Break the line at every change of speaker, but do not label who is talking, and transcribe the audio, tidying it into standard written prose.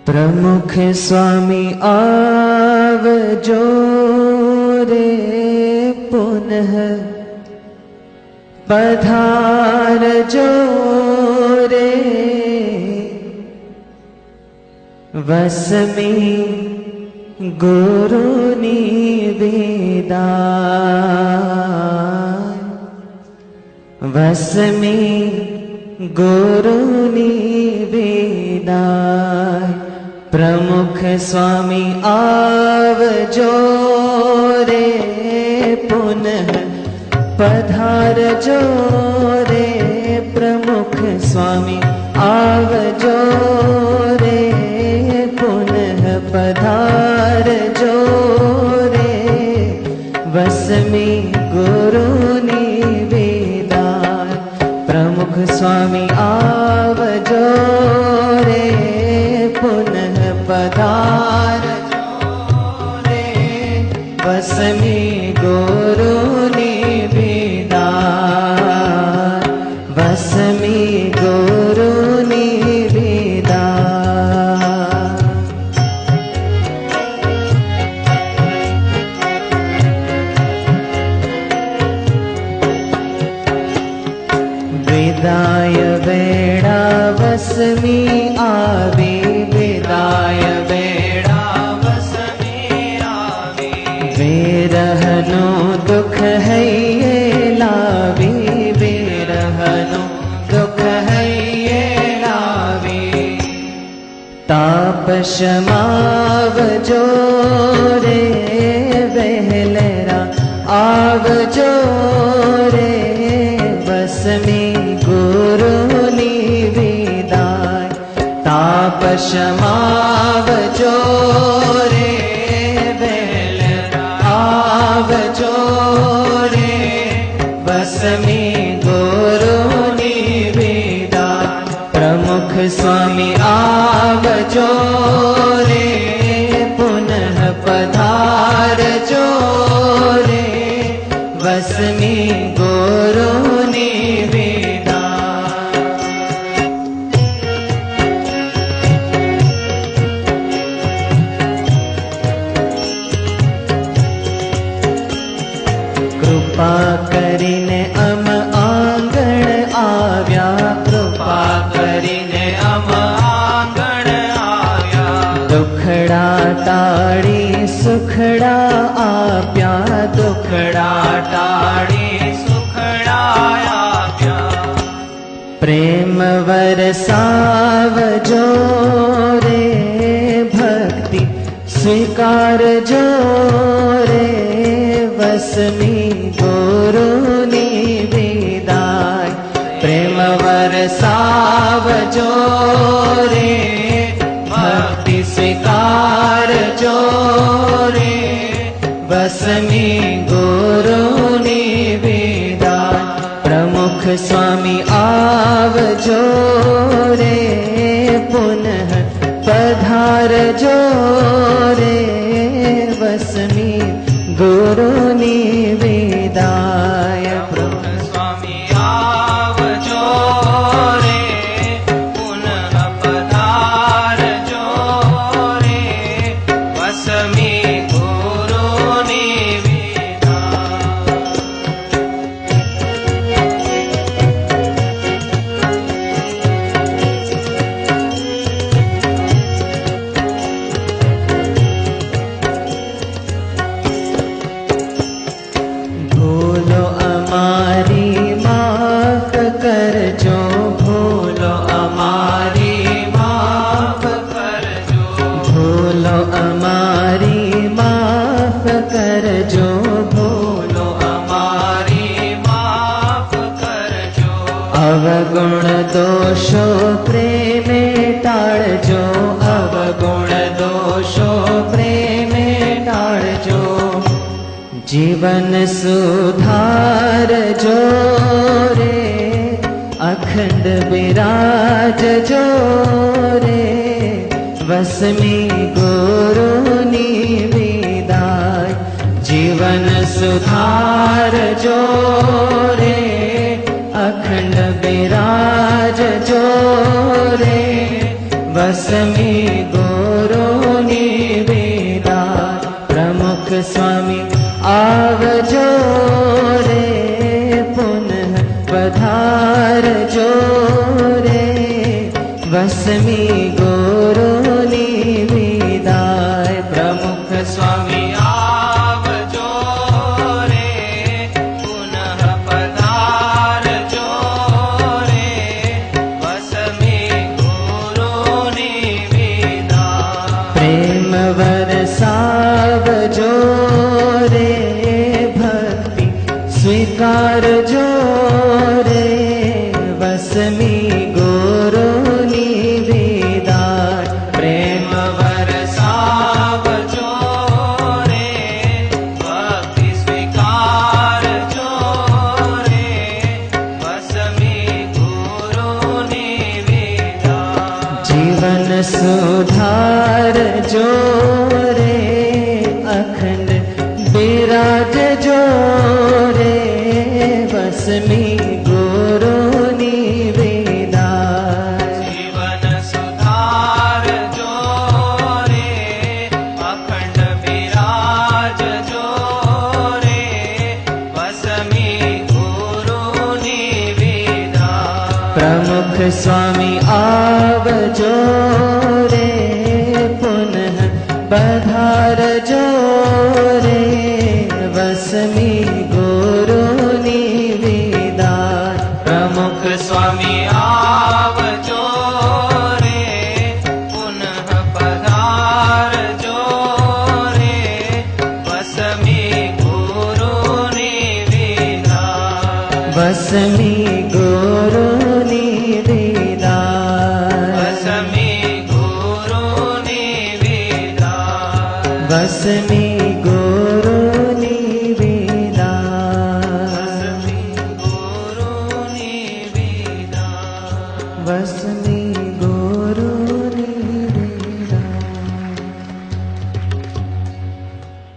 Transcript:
प्रमुख स्वामी आवजो रे पुनः पधारजो रे वस में गुरु निवेदाय वस में गुरु निवेदाय प्रमुख स्वामी आवजो रे पुनः पधारजो रे प्रमुख स्वामी आवजो रे पुनः पधारजो रे वस में गुरु निवेदाय प्रमुख स्वामी आवजो रे पुनः पधारजो रे वस में गुरु निवेदाय वस में गुरु निवेदाय वेदाय वेड़ा वस में आवे वेदाय वेड़ा वस में आवे वेरहनो दुख है ये लावे वेरहनो दुख है ये लावे ताप शमावजो रे बहलरा आवजो रे बस में गुरु निवेदाय ताप शमावजो रे बहलरा आवजो रे बस में गुरु निवेदाय प्रमुख स्वामी आवजो रे पुनः पधारजो रे वस में गुरु निवेदाय कृपा करीने अम आंगण आव्या कृपा करीने अम आंगण आव्या दुखड़ा टाड़ी सुखड़ा आप्या दुखड़ा टाड़ी सुखड़ा आप्या प्रेम वरसावजो रे भक्ति स्वीकार जो रे वस में गुरु निवेदाय प्रेम वरसावजो रे भक्ति स्वीकार जो रे वस में गुरु निवेदाय प्रमुख स्वामी आवजो रे पुनः पधारजो रे वस में गुरु निवेदाय प्रमुख स्वामी आवजो रे पुनः पधारजो रे वस में गुरु निवेदाय भूलो अमारी माफ करजो भूलो अमारी माफ करजो भूलो अमारी माफ करजो भूलो अमारी माफ करजो अवगुण दोषो प्रेमे टाळजो अवगुण दोषो प्रेमे टाळजो जीवन सुधार जो रे अखंड विराज जो रे वस में गुरु निवेदाय जीवन सुधार जो रे अखंड विराज जो रे वस में વસમી ગુરુની વિદાય. પ્રમુખ સ્વામી
આવજો રે, પુનઃ પધારજો રે, વસમી ગુરુની વિદાય.
પ્રેમ વરસાવજો રે, ભક્તિ સ્વીકારજો રે, વસમી ગુરુની વિદાય. પ્રેમ
વરસાવજો રે, ભક્તિ સ્વીકારજો રે, વસમી ગુરુની વિદાય.
જીવન સુધારજો રે, અખંડ બિરાજજો રે, વસમી ગુરુની વિદાય.
જીવન સુધારજો રે, અખંડ બિરાજજો રે, વસમી ગુરુની વિદાય.
પ્રમુખ સ્વામી આવજો રે, પુનઃ પધારજો રે, વસમી ગુરુની વિદાય. પ્રમુખ
સ્વામી આવજો રે, પુનઃ પધારજો રે, વસમી ગુરુની વિદાય.
વસમી ગુરુની વિદાય.
વસમી ગુરુની વિદાય.
વસમી